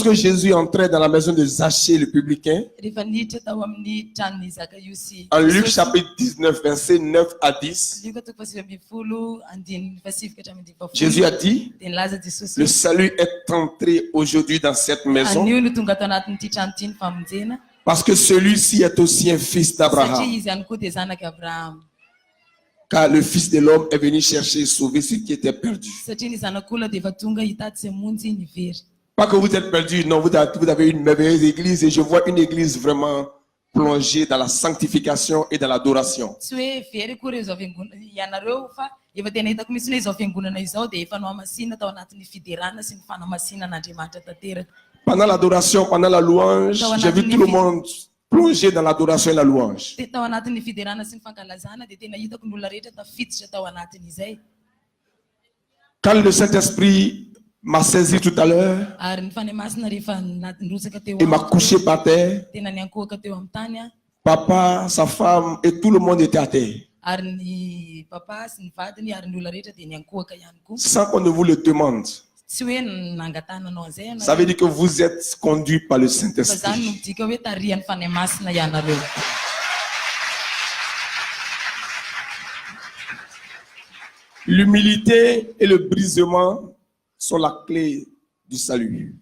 lorsque Jésus entrait dans la maison de Zachée le publicain, en Luc chapitre 19, versets 9 à 10, Jésus a dit, le salut est entré aujourd'hui dans cette maison parce que celui-ci est aussi un fils d'Abraham. Car le Fils de l'homme est venu chercher et sauver ce qui était perdu. Pas que vous êtes perdu, non, vous avez une merveilleuse église et je vois une église vraiment plongée dans la sanctification et dans l'adoration. Pendant l'adoration, pendant la louange, j'ai vu tout le monde plongé dans l'adoration et la louange. Quand le Saint-Esprit m'a saisi tout à l'heure, il m'a couché par terre, papa, sa femme et tout le monde était à terre. Sans qu'on ne vous le demande. Ça veut dire que vous êtes conduit par le Saint-Esprit. L'humilité et le brisement sont la clé du salut.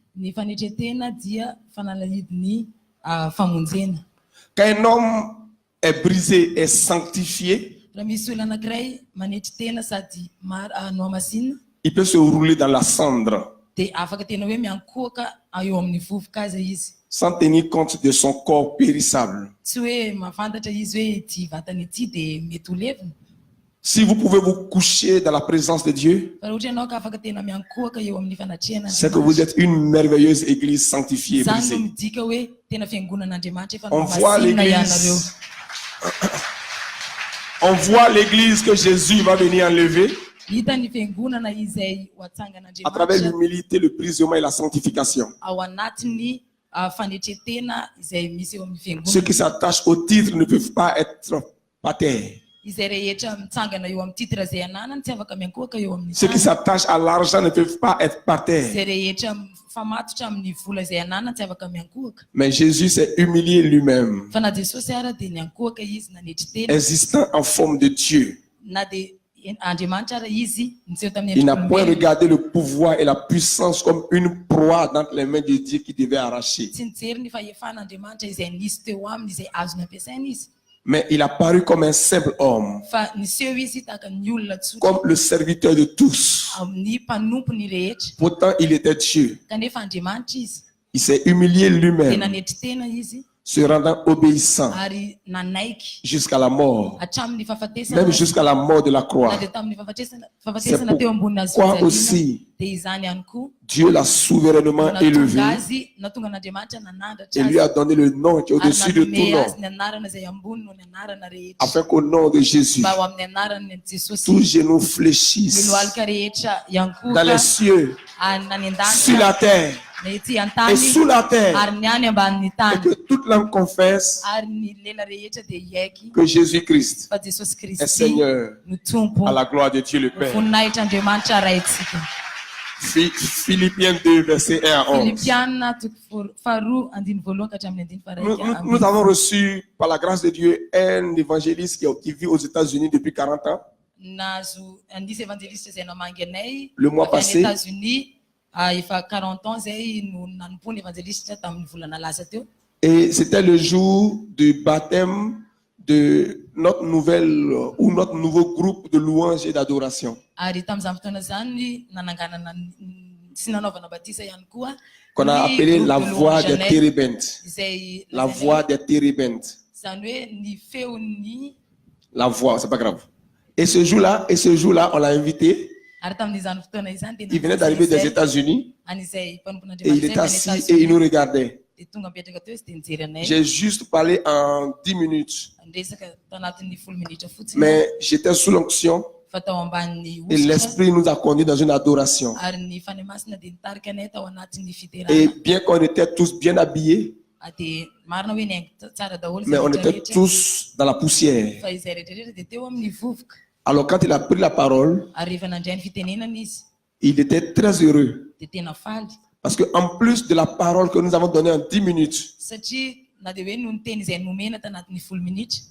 Quand un homme est brisé et sanctifié, il peut se rouler dans la cendre sans tenir compte de son corps périssable. Si vous pouvez vous coucher dans la présence de Dieu, c'est que vous êtes une merveilleuse église sanctifiée et brisée. On voit l'église que Jésus va venir enlever à travers l'humilité, le brisement et la sanctification. Ceux qui s'attachent au titre ne peuvent pas être par terre. Ceux qui s'attachent à l'argent ne peuvent pas être par terre. Mais Jésus s'est humilié lui-même, existant en forme de Dieu. Il n'a point regardé le pouvoir et la puissance comme une proie dans les mains de Dieu qui devait arracher. Mais il a paru comme un simple homme, comme le serviteur de tous. Pourtant, il était Dieu. Il s'est humilié lui-même, se rendant obéissant jusqu'à la mort, même jusqu'à la mort de la croix. C'est pourquoi aussi Dieu l'a souverainement élevé et lui a donné le nom qui est au-dessus de tout nom, afin qu'au nom de Jésus, tous genou fléchissent dans les cieux, sur la terre et sous la terre, et que toute langue confesse que Jésus-Christ est Seigneur, à la gloire de Dieu le Père. Philippiens 2, verset 1 à 11. Nous avons reçu, par la grâce de Dieu, un évangéliste qui vit aux États-Unis depuis 40 ans. Le mois passé, et c'était le jour du baptême de notre nouvelle ou notre nouveau groupe de louanges et d'adoration qu'on a appelé la voix des térébintes. La voix des térébintes. La voix, c'est pas grave. Et ce jour-là, on l'a invité. Il venait d'arriver des États-Unis et il était assis et il nous regardait. J'ai juste parlé en 10 minutes, mais j'étais sous l'onction et l'Esprit nous a conduits dans une adoration. Et bien qu'on était tous bien habillés, mais on était tous dans la poussière. Alors quand il a pris la parole, il était très heureux Parce que en plus de la parole que nous avons donnée en 10 minutes,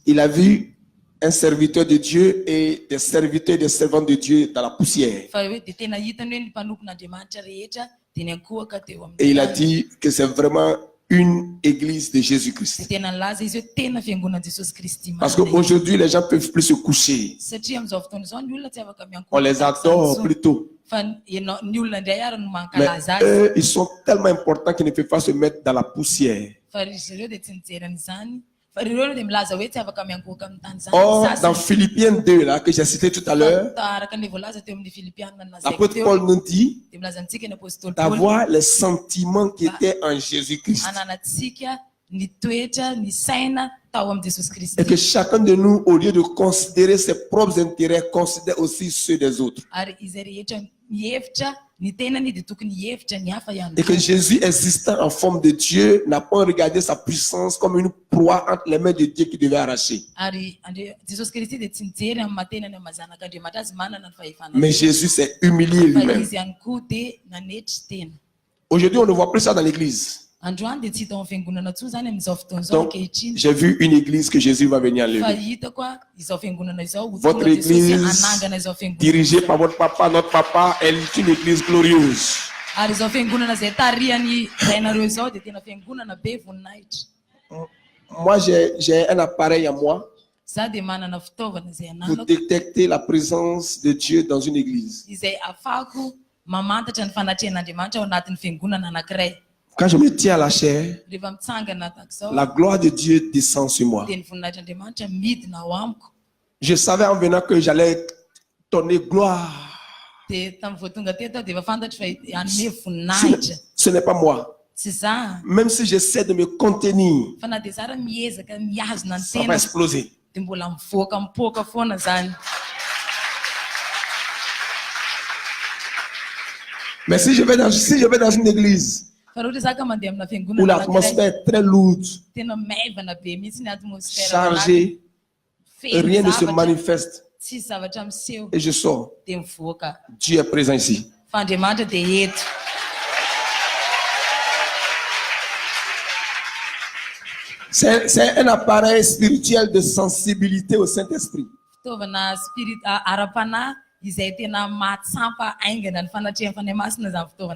il a vu un serviteur de Dieu et des serviteurs et des servantes de Dieu dans la poussière. Et il a dit que c'est vraiment une église de Jésus-Christ. Parce qu'aujourd'hui, les gens ne peuvent plus se coucher. On les adore plutôt. Mais eux, ils sont tellement importants qu'ils ne peuvent pas se mettre dans la poussière. Or, dans Philippiens 2, là, que j'ai cité tout à l'heure, l'apôtre Paul nous dit d'avoir les sentiments qui étaient en Jésus-Christ. Et que chacun de nous, au lieu de considérer ses propres intérêts, considère aussi ceux des autres. Et que Jésus, existant en forme de Dieu, n'a pas regardé sa puissance comme une proie entre les mains de Dieu qui devait arracher. Mais Jésus s'est humilié lui-même. Aujourd'hui, on ne voit plus ça dans l'église. Donc, j'ai vu une église que Jésus va venir enlever. Votre église, dirigée par votre papa, notre papa, elle est une église glorieuse. Moi, j'ai un appareil à moi pour détecter la présence de Dieu dans une église. Quand je me tiens à la chair, la gloire de Dieu descend sur moi. Je savais en venant que j'allais donner gloire. Ce n'est pas moi. Même si j'essaie de me contenir, ça va exploser. Mais si je vais dans une église où l'atmosphère est très lourde, chargée, rien ne se manifeste, et je sors, Dieu est présent ici. C'est un appareil spirituel de sensibilité au Saint-Esprit.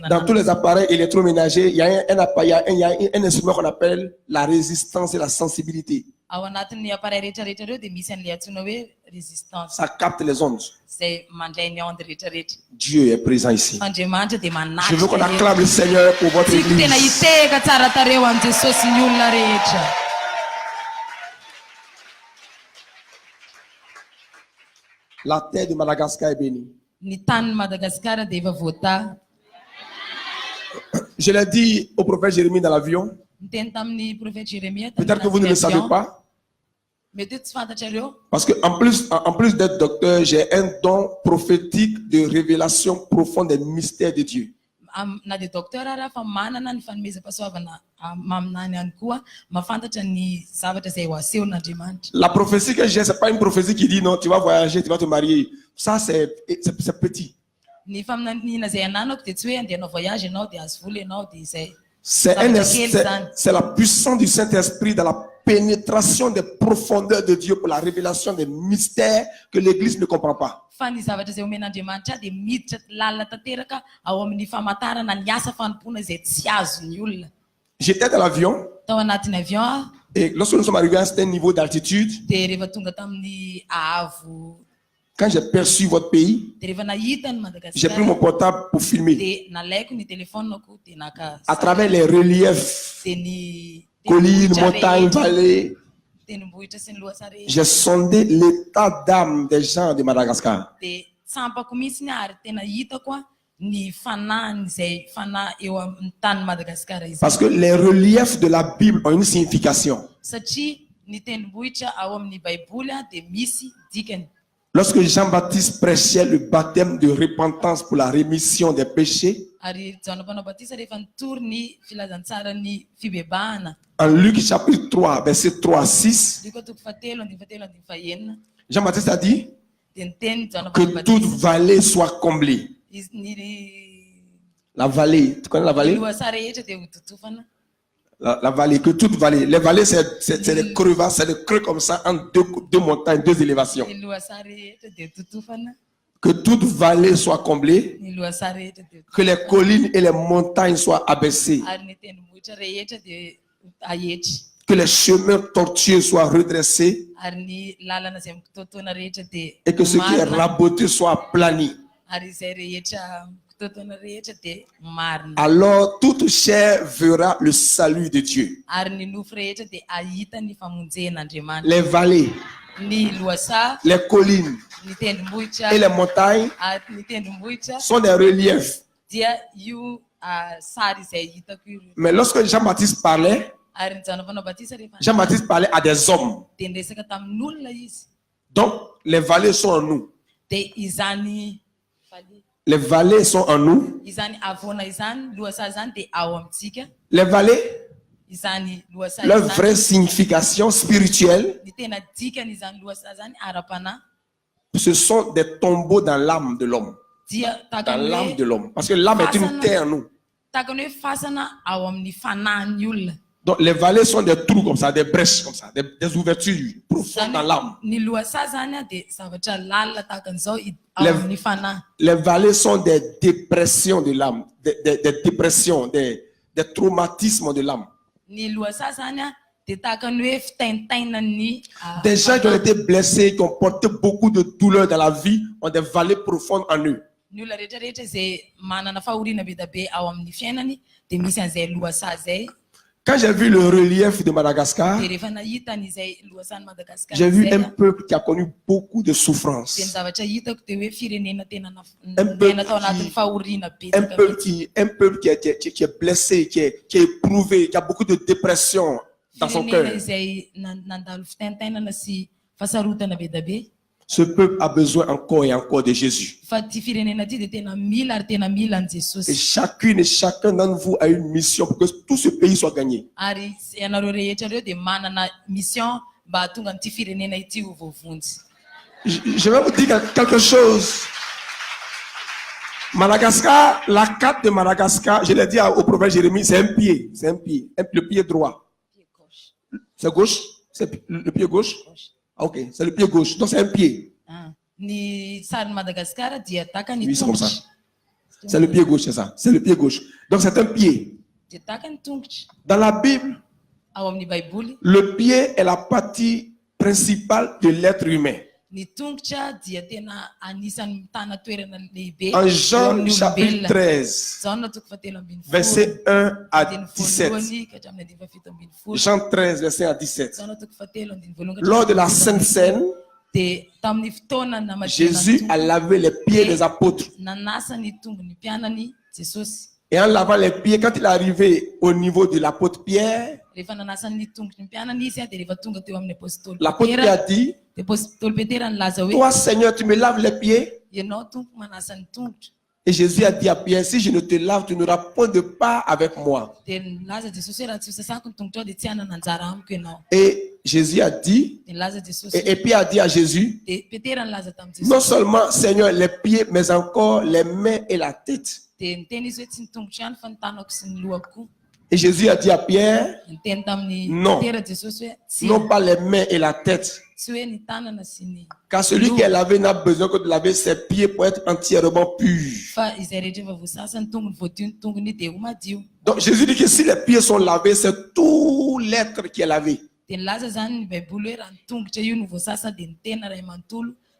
Dans tous les appareils électroménagers, il y a un instrument qu'on appelle la résistance et la sensibilité. Ça capte les ondes. Dieu est présent ici. Je veux qu'on acclame le Seigneur pour votre église. La terre de Madagascar est bénie. Je l'ai dit au prophète Jérémie dans l'avion. Peut-être que vous ne le savez pas. Parce que en plus d'être docteur, j'ai un don prophétique de révélation profonde des mystères de Dieu. La prophétie que j'ai, ce n'est pas une prophétie qui dit non, tu vas voyager, tu vas te marier. Ça, c'est petit. C'est la puissance du Saint-Esprit dans la pénétration des profondeurs de Dieu pour la révélation des mystères que l'Église ne comprend pas. J'étais dans l'avion et lorsque nous sommes arrivés à un certain niveau d'altitude, quand j'ai perçu votre pays, j'ai pris mon portable pour filmer. À travers les reliefs, collines, montagnes, vallées, j'ai sondé l'état d'âme des gens de Madagascar. Parce que les reliefs de la Bible ont une signification. Lorsque Jean-Baptiste prêchait le baptême de repentance pour la rémission des péchés, en Luc chapitre 3, verset 3 à 6, Jean-Baptiste a dit que toute vallée soit comblée. La vallée, tu connais la vallée? La vallée, que toute vallée. Les vallées, c'est des crevasses, c'est des creux comme ça entre deux montagnes, deux élévations. Que toute vallée soit comblée, que les collines et les montagnes soient abaissées, que les chemins tortueux soient redressés et que ce qui est raboté soit aplani. Alors toute chair verra le salut de Dieu. Les vallées, les collines et les montagnes sont des reliefs. Mais lorsque Jean-Baptiste parlait à des hommes. Donc les vallées sont en nous. Les vallées sont en nous. Les vallées, leur vraie signification spirituelle, ce sont des tombeaux dans l'âme de l'homme. Dans l'âme de l'homme. Parce que l'âme est une terre en nous. Donc les vallées sont des trous comme ça, des brèches comme ça, des ouvertures profondes dans l'âme. Les vallées sont des dépressions de l'âme, des dépressions, des traumatismes de l'âme. Des gens qui ont été blessés, qui ont porté beaucoup de douleurs dans la vie, ont des vallées profondes en eux. Quand j'ai vu le relief de Madagascar, j'ai vu un peuple qui a connu beaucoup de souffrances. Un peuple qui est blessé, qui est éprouvé, qui a beaucoup de dépression dans son cœur. Ce peuple a besoin encore et encore de Jésus. Et chacune et chacun d'entre vous a une mission pour que tout ce pays soit gagné. Je vais vous dire quelque chose. Madagascar, la carte de Madagascar, je l'ai dit au prophète Jérémie, c'est un pied. C'est un pied. Le pied droit. C'est gauche? C'est le pied gauche? Ok, c'est le pied gauche. Donc c'est un pied. Oui, c'est comme ça. C'est le pied gauche, c'est ça. C'est le pied gauche. Donc c'est un pied. Dans la Bible, le pied est la partie principale de l'être humain. En Jean chapitre 13, verset 1 à 17. Jean 13, verset 1 à 17. Lors de la Sainte Seine, Jésus a lavé les pieds des apôtres. Et en lavant les pieds, quand il est arrivé au niveau de l'apôtre Pierre, l'apôtre Pierre a dit, toi Seigneur, tu me laves les pieds. Et Jésus a dit à Pierre, si je ne te lave, tu n'auras point de part avec moi. Et Jésus a dit, et Pierre a dit à Jésus, non seulement Seigneur les pieds, mais encore les mains et la tête. Et Jésus a dit à Pierre, non, non pas les mains et la tête. Car celui qui est lavé n'a besoin que de laver ses pieds pour être entièrement pur. Donc Jésus dit que si les pieds sont lavés, c'est tout l'être qui est lavé.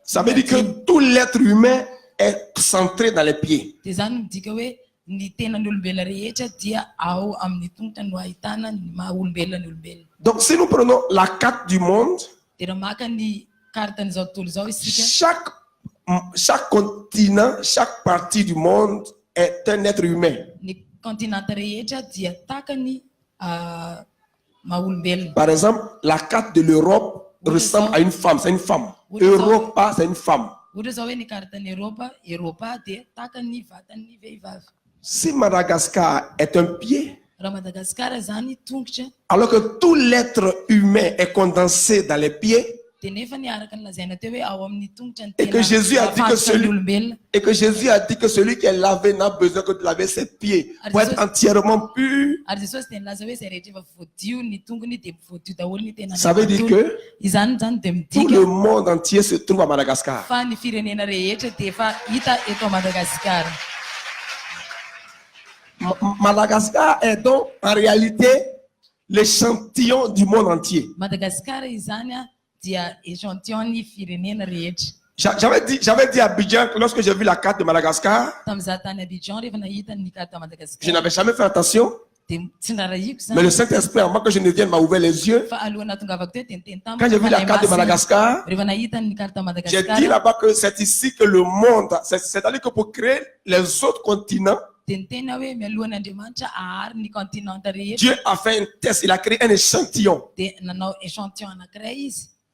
Ça veut dire que tout l'être humain est centré dans les pieds. Donc si nous prenons la carte du monde, chaque continent, chaque partie du monde est un être humain. Par exemple, la carte de l'Europe ressemble à une femme, c'est une femme. Europa, c'est une femme. Si Madagascar est un pied, alors que tout l'être humain est condensé dans les pieds, Et que Jésus a dit que celui qui est lavé n'a besoin que de laver ses pieds pour être entièrement pur. Ça veut dire que tout le monde entier se trouve à Madagascar. Madagascar est donc en réalité l'échantillon du monde entier. J'avais dit à Abidjan que lorsque j'ai vu la carte de Madagascar, je n'avais jamais fait attention. Mais le Saint-Esprit, avant que je ne vienne, m'a ouvert les yeux. Quand j'ai vu la carte de Madagascar, j'ai dit là-bas que c'est ici que le monde, c'est-à-dire que pour créer les autres continents, Dieu a fait un test, il a créé un échantillon.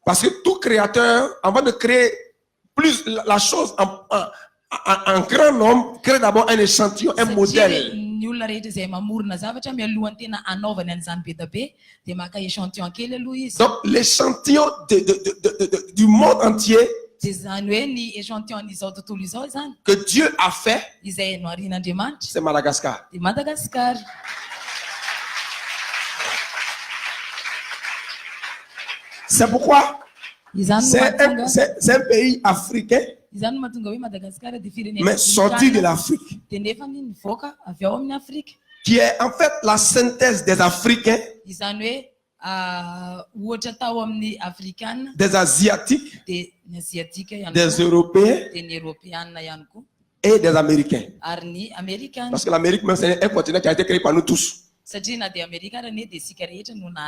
Parce que tout créateur, avant de créer plus la chose en grand nombre, crée d'abord un échantillon, un modèle. Donc l'échantillon du monde entier que Dieu a fait, c'est Madagascar. C'est pourquoi c'est un pays africain, mais sorti de l'Afrique, qui est en fait la synthèse des Africains, des Asiatiques, des Européens et des Américains. Parce que l'Amérique même, c'est un continent qui a été créé par nous tous.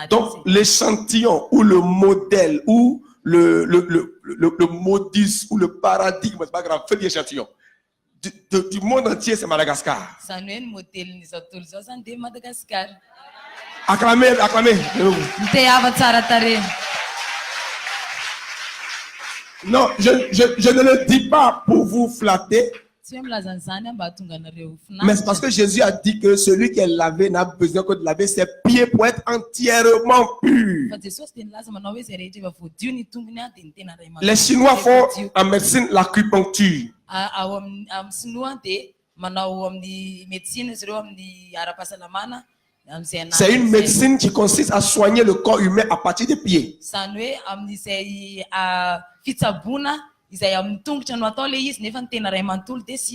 Donc l'échantillon ou le modèle ou le modus ou le paradigme, c'est pas grave, fais l'échantillon du monde entier, c'est Madagascar. Acclamez, acclamez. Non, je ne le dis pas pour vous flatter. Mais c'est parce que Jésus a dit que celui qui est lavé n'a besoin que de laver ses pieds pour être entièrement pur. Les Chinois font en médecine l'acupuncture. C'est une médecine qui consiste à soigner le corps humain à partir des pieds.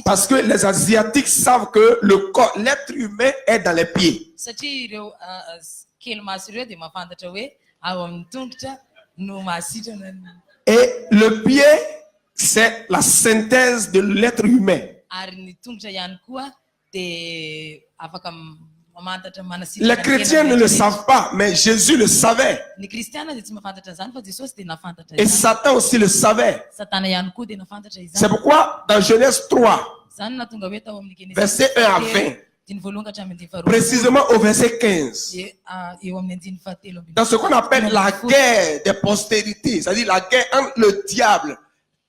Parce que les Asiatiques savent que le corps, l'être humain est dans les pieds. Et le pied, c'est la synthèse de l'être humain. Les chrétiens ne le savent pas, mais Jésus le savait. Et Satan aussi le savait. C'est pourquoi dans Genèse 3, verset 1 à 20, précisément au verset 15, dans ce qu'on appelle la guerre des postérités, c'est-à-dire la guerre entre le diable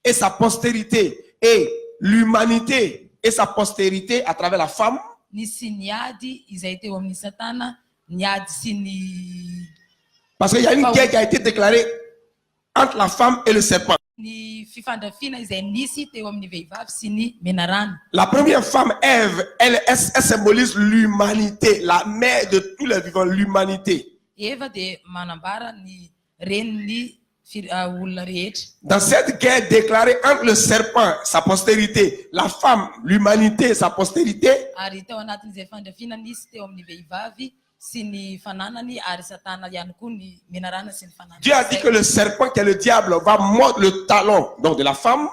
et sa postérité et l'humanité et sa postérité à travers la femme. Parce qu'il y a une guerre qui a été déclarée entre la femme et le serpent. La première femme, Ève, elle symbolise l'humanité, la mère de tous les vivants, l'humanité. Dans cette guerre déclarée entre le serpent, sa postérité, la femme, l'humanité, sa postérité, Dieu a dit que le serpent qui est le diable va mordre le talon donc de la femme.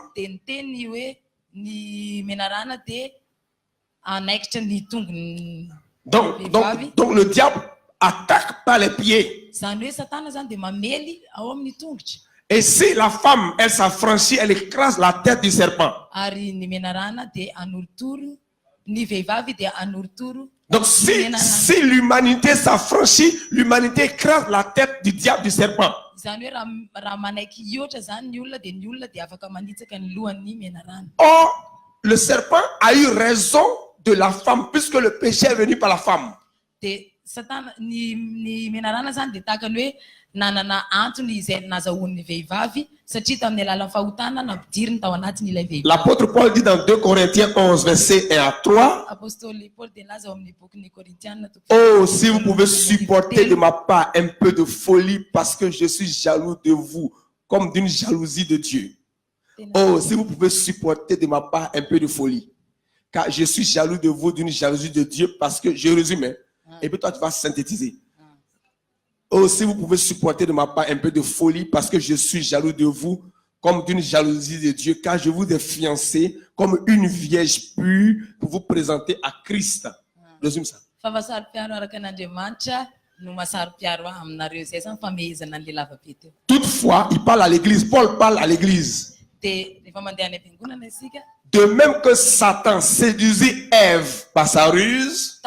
Donc le diable attaque par les pieds. Et si la femme, elle s'affranchit, elle écrase la tête du serpent. Donc si l'humanité s'affranchit, l'humanité écrase la tête du diable, du serpent. Or, le serpent a eu raison de la femme puisque le péché est venu par la femme. L'apôtre Paul dit dans 2 Corinthiens 11, verset 1 à 3. Oh, si vous pouvez supporter de ma part un peu de folie parce que je suis jaloux de vous, comme d'une jalousie de Dieu. Oh, si vous pouvez supporter de ma part un peu de folie, car je suis jaloux de vous d'une jalousie de Dieu parce que, je résume, et puis toi tu vas synthétiser. Oh, si vous pouvez supporter de ma part un peu de folie parce que je suis jaloux de vous comme d'une jalousie de Dieu, car je vous ai fiancé comme une vierge pure pour vous présenter à Christ. Résume ça. Toutefois, il parle à l'église. Paul parle à l'église. De même que Satan séduisit Ève par sa ruse,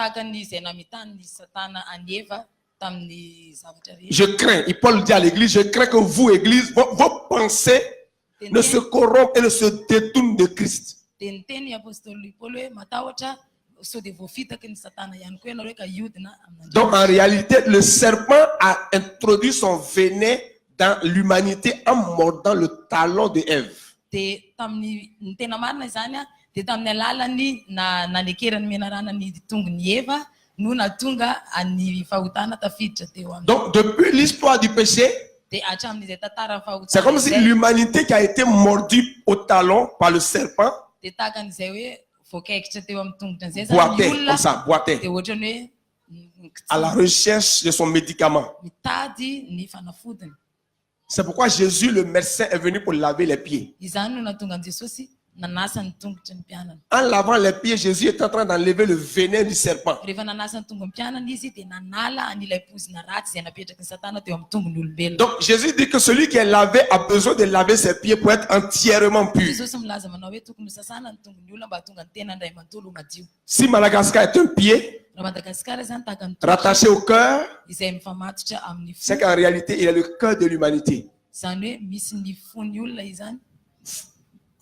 je crains, et Paul dit à l'église, je crains que vous, église, vos pensées ne se corrompent et ne se détournent de Christ. Donc en réalité, le serpent a introduit son venin dans l'humanité en mordant le talon de Ève. Donc depuis l'histoire du péché, c'est comme si l'humanité qui a été mordue au talon par le serpent boitait, comme ça, boitait, à la recherche de son médicament. C'est pourquoi Jésus, le médecin, est venu pour laver les pieds. En lavant les pieds, Jésus est en train d'enlever le venin du serpent. Donc Jésus dit que celui qui est lavé a besoin de laver ses pieds pour être entièrement pur. Si Madagascar est un pied rattaché au cœur, c'est qu'en réalité il est le cœur de l'humanité.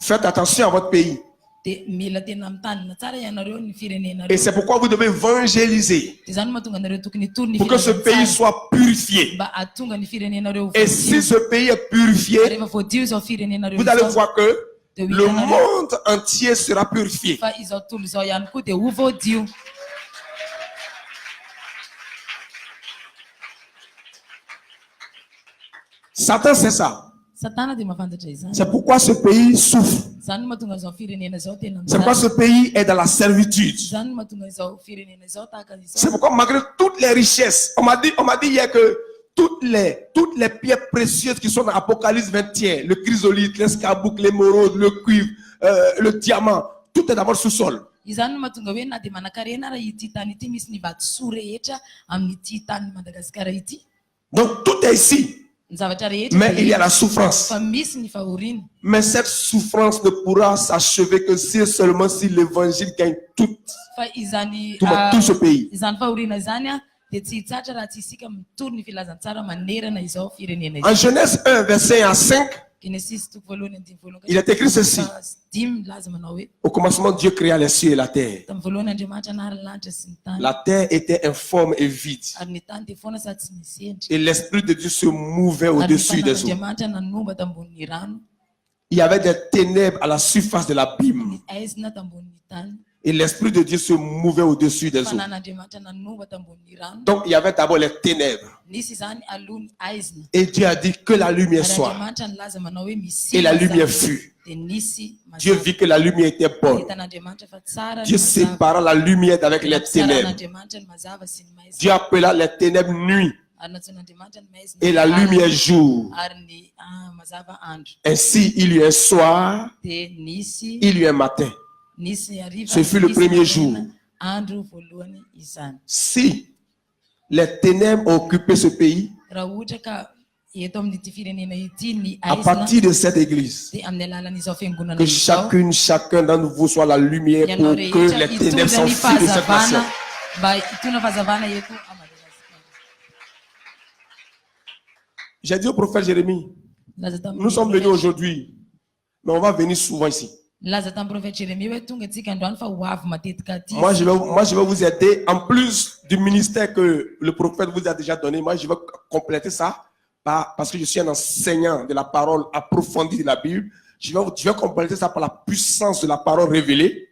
Faites attention à votre pays. Et c'est pourquoi vous devez évangéliser pour que ce pays soit purifié. Et si ce pays est purifié, vous allez voir que le monde entier sera purifié. Satan, c'est ça. C'est pourquoi ce pays souffre. C'est pourquoi ce pays est dans la servitude. C'est pourquoi malgré toutes les richesses, on m'a dit hier que toutes les pierres précieuses qui sont dans Apocalypse 21, le chrysolite, l'escarboucle, l'émeraude, le cuivre, le diamant, tout est d'abord sous sol. Donc tout est ici. Mais il y a la souffrance. Mais cette souffrance ne pourra s'achever que si seulement si l'évangile gagne tout ce pays. En Genèse 1, verset 1 à 5, il est écrit ceci. Au commencement, Dieu créa les cieux et la terre. La terre était informe et vide. Et l'Esprit de Dieu se mouvait au-dessus des eaux. Il y avait des ténèbres à la surface de l'abîme. Et l'Esprit de Dieu se mouvait au-dessus des eaux. Donc il y avait d'abord les ténèbres. Et Dieu a dit que la lumière soit. Et la lumière fut. Dieu vit que la lumière était bonne. Dieu sépara la lumière d'avec les ténèbres. Dieu appela les ténèbres nuit. Et la lumière jour. Ainsi il y eut un soir. Il y eut un matin. Ce fut le premier jour. Si les ténèbres ont occupé ce pays, à partir de cette église, que chacun d'entre vous soit la lumière pour que les ténèbres s'enfuient de cette nation. J'ai dit au prophète Jérémie, nous sommes venus aujourd'hui, mais on va venir souvent ici. Moi, je vais vous aider. En plus du ministère que le prophète vous a déjà donné, moi, je vais compléter ça parce que je suis un enseignant de la parole approfondie de la Bible, je vais compléter ça par la puissance de la parole révélée.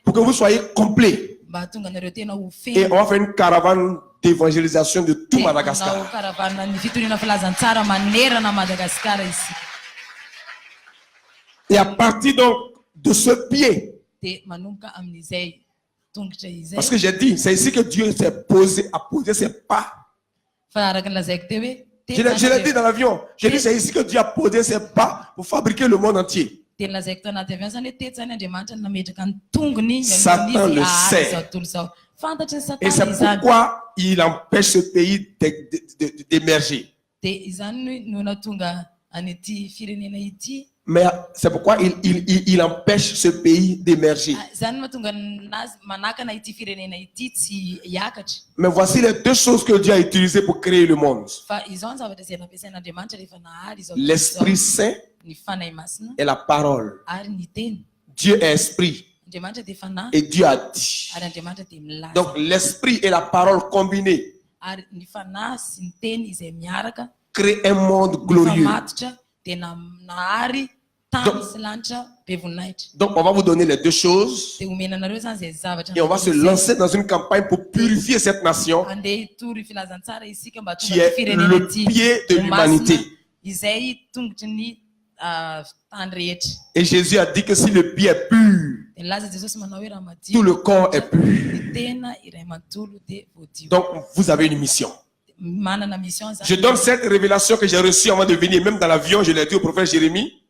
Pour que vous soyez complet. Et on va faire une caravane d'évangélisation de tout Madagascar. Et à partir donc de ce pied, parce que j'ai dit, c'est ici que Dieu a posé ses pas. Je l'ai dit dans l'avion. J'ai dit, c'est ici que Dieu a posé ses pas pour fabriquer le monde entier. Satan le sait. Et c'est pourquoi il empêche ce pays d'émerger. Mais c'est pourquoi il empêche ce pays d'émerger. Mais voici les deux choses que Dieu a utilisées pour créer le monde. L'Esprit Saint et la parole. Dieu est esprit. Et Dieu a dit. Donc l'esprit et la parole combinés créent un monde glorieux. Donc on va vous donner les deux choses et on va se lancer dans une campagne pour purifier cette nation qui est le pied de l'humanité. Et Jésus a dit que si le pied est pur, tout le corps est pur. Donc vous avez une mission. Je donne cette révélation que j'ai reçue avant de venir, même dans l'avion, je l'ai dit au prophète Jérémie.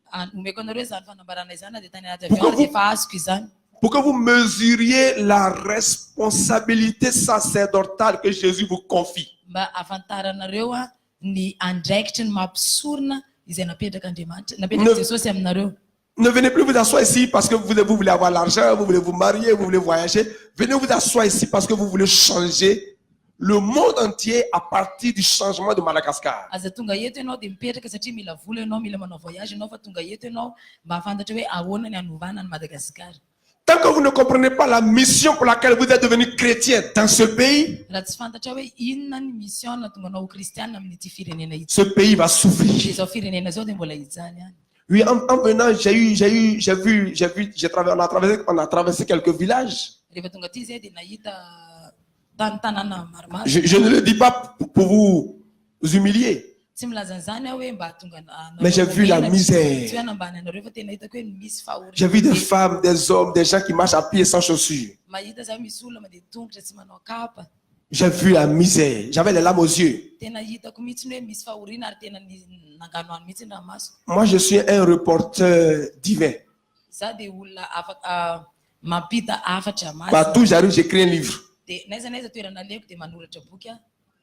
Pour que vous mesuriez la responsabilité sacerdotale que Jésus vous confie. Ne venez plus vous asseoir ici parce que vous voulez avoir l'argent, vous voulez vous marier, vous voulez voyager. Venez vous asseoir ici parce que vous voulez changer le monde entier à partir du changement de Madagascar. Tant que vous ne comprenez pas la mission pour laquelle vous êtes devenu chrétien dans ce pays, ce pays va souffrir. Oui, en venant, on a traversé quelques villages. Je ne le dis pas pour vous humilier. Mais j'ai vu la misère. J'ai vu des femmes, des hommes, des gens qui marchent à pied sans chaussures. J'ai vu la misère. J'avais les larmes aux yeux. Moi, je suis un reporter divin. Partout où j'arrive, j'écris un livre.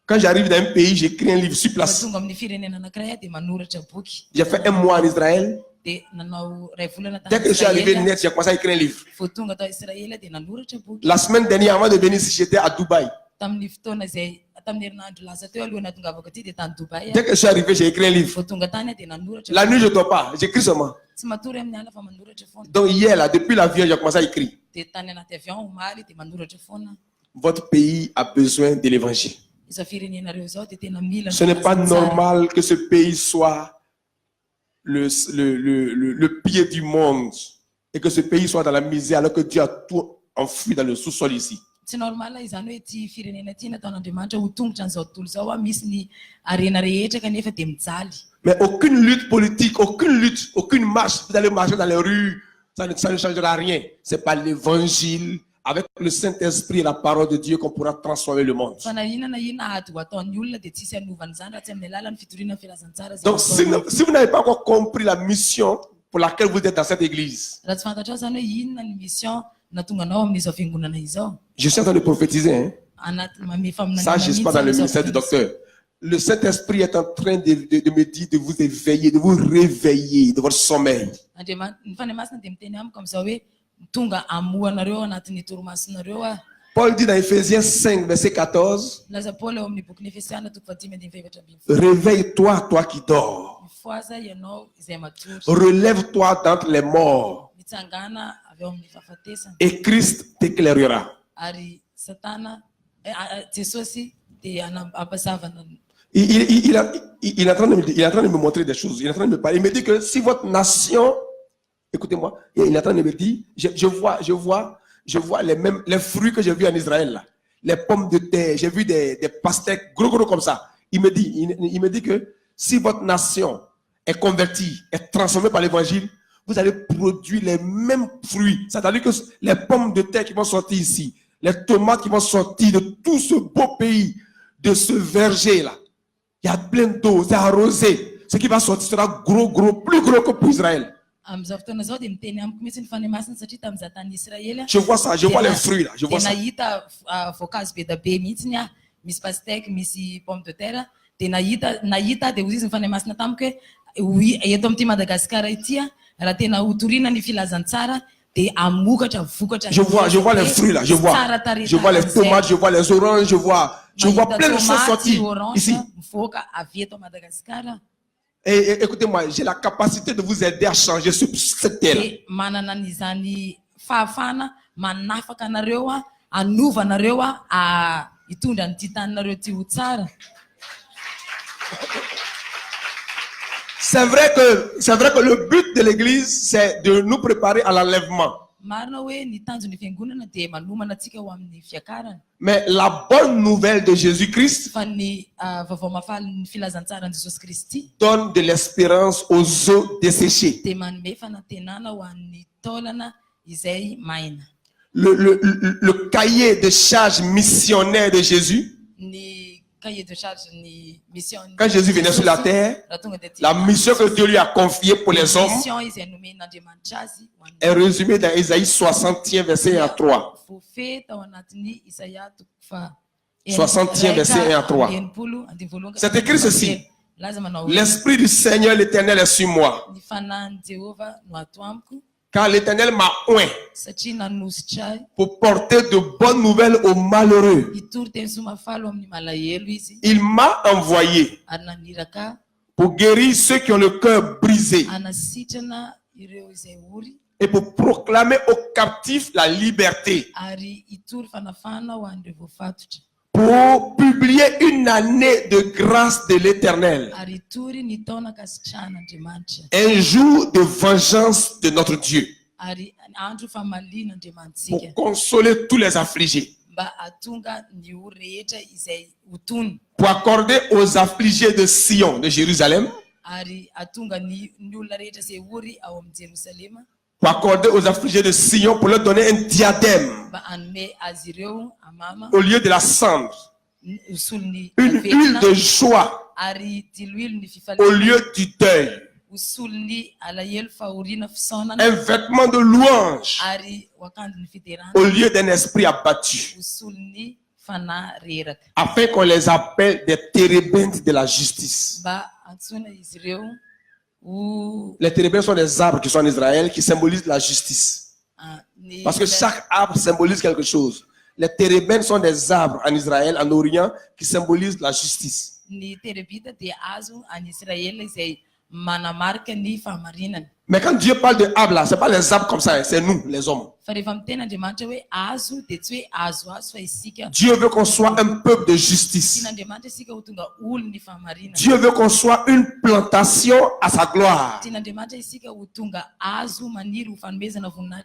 Quand j'arrive dans un pays, j'écris un livre sur place. J'ai fait un mois en Israël. Dès que je suis arrivé net, j'ai commencé à écrire un livre. La semaine dernière, avant de venir ici, j'étais à Dubaï. Dès que je suis arrivé, j'ai écrit un livre. La nuit, je ne dors pas, j'écris seulement. Donc hier, là, depuis l'avion, j'ai commencé à écrire. Votre pays a besoin de l'évangile. Ce n'est pas normal que ce pays soit le pied du monde et que ce pays soit dans la misère alors que Dieu a tout enfoui dans le sous-sol ici. Mais aucune lutte politique, aucune marche, vous allez marcher dans les rues, ça ne changera rien. C'est pas l'évangile avec le Saint-Esprit et la parole de Dieu qu'on pourra transformer le monde. Donc si vous n'avez pas encore compris la mission pour laquelle vous êtes dans cette église, je suis en train de prophétiser. Ça, je ne suis pas dans le ministère du docteur. Le Saint-Esprit est en train de me dire de vous éveiller, de vous réveiller de votre sommeil. Paul dit dans Ephésiens 5, verset 14, réveille-toi, toi qui dors. Relève-toi d'entre les morts Et Christ t'éclairera. Il est en train de me montrer des choses. Il est en train de me parler. Il me dit que si votre nation, écoutez-moi, il est en train de me dire, je vois les fruits que j'ai vus en Israël là. Les pommes de terre, j'ai vu des pastèques gros comme ça. Il me dit que si votre nation est convertie, est transformée par l'évangile, vous allez produire les mêmes fruits. C'est-à-dire que les pommes de terre qui vont sortir ici, les tomates qui vont sortir de tout ce beau pays, de ce verger là, il y a plein d'eau, c'est arrosé. Ce qui va sortir sera gros, plus gros que pour Israël. Je vois ça, je vois les fruits là, je vois ça. Je vois les fruits là, je vois les tomates, je vois les oranges, je vois plein de choses sortir ici. Et écoutez-moi, j'ai la capacité de vous aider à changer cette terre. C'est vrai que le but de l'église, c'est de nous préparer à l'enlèvement. Mais la bonne nouvelle de Jésus-Christ donne de l'espérance aux eaux desséchées. Le cahier de charge missionnaire de Jésus, quand Jésus venait sur la terre, la mission que Dieu lui a confiée pour les hommes est résumée dans Isaïe 61, verset 1 à 3. 61, verset 1 à 3. C'est écrit ceci. L'Esprit du Seigneur l'Éternel est sur moi, car l'Éternel m'a oint pour porter de bonnes nouvelles aux malheureux. Il m'a envoyé pour guérir ceux qui ont le cœur brisé et pour proclamer aux captifs la liberté, pour publier une année de grâce de l'Éternel, un jour de vengeance de notre Dieu, pour consoler tous les affligés, pour accorder aux affligés de Sion, de Jérusalem, pour accorder aux affligés de Sion, pour leur donner un diadème au lieu de la cendre, une huile de joie au lieu du deuil, un vêtement de louange au lieu d'un esprit abattu, afin qu'on les appelle des térébintes de la justice. Les térébintes sont des arbres qui sont en Israël qui symbolisent la justice. Parce que chaque arbre symbolise quelque chose. Les térébintes sont des arbres en Israël, en Orient, qui symbolisent la justice. Mais quand Dieu parle de arbres là, ce n'est pas les arbres comme ça, c'est nous, les hommes. Dieu veut qu'on soit un peuple de justice. Dieu veut qu'on soit une plantation à sa gloire.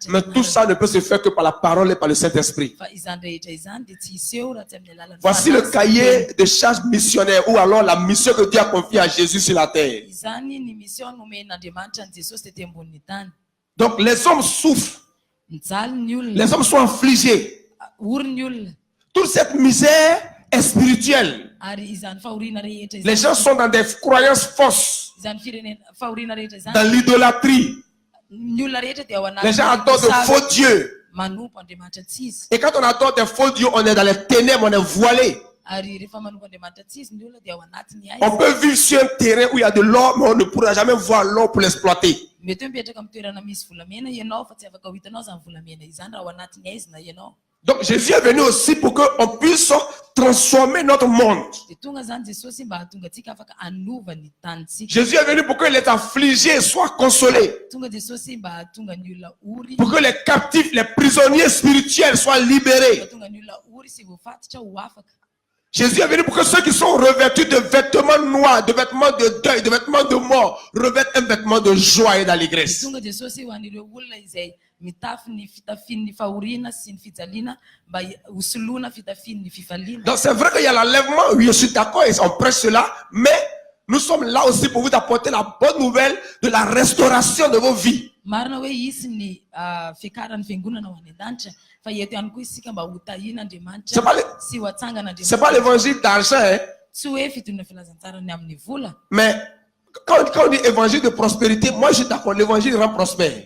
Mais tout ça ne peut se faire que par la parole et par le Saint-Esprit. Voici le cahier de charge missionnaire, ou alors la mission que Dieu a confiée à Jésus sur la terre. Donc les hommes souffrent. Les hommes sont affligés. Toute cette misère est spirituelle. Les gens sont dans des croyances fausses, dans l'idolâtrie. Les gens adorent de faux dieux. Et quand on adore des faux dieux, on est dans les ténèbres, on est voilé. On peut vivre sur un terrain où il y a de l'or, mais on ne pourra jamais voir l'or pour l'exploiter. Donc Jésus est venu aussi pour qu'on puisse transformer notre monde. Jésus est venu pour que les affligés soient consolés. Pour que les captifs, les prisonniers spirituels soient libérés. Jésus est venu pour que ceux qui sont revêtus de vêtements noirs, de vêtements de deuil, de vêtements de mort, revêtent un vêtement de joie et d'allégresse. Donc c'est vrai qu'il y a l'enlèvement, oui, je suis d'accord, et on prêche cela, mais nous sommes là aussi pour vous apporter la bonne nouvelle de la restauration de vos vies. C'est pas l'évangile d'argent, hein? Mais quand on dit évangile de prospérité, moi je suis d'accord, l'évangile rend prospère.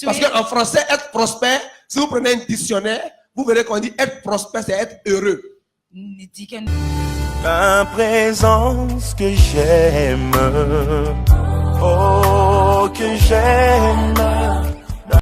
Parce qu'en français, être prospère, si vous prenez un dictionnaire, vous verrez qu'on dit être prospère, c'est être heureux. Ta présence que j'aime, oh que j'aime.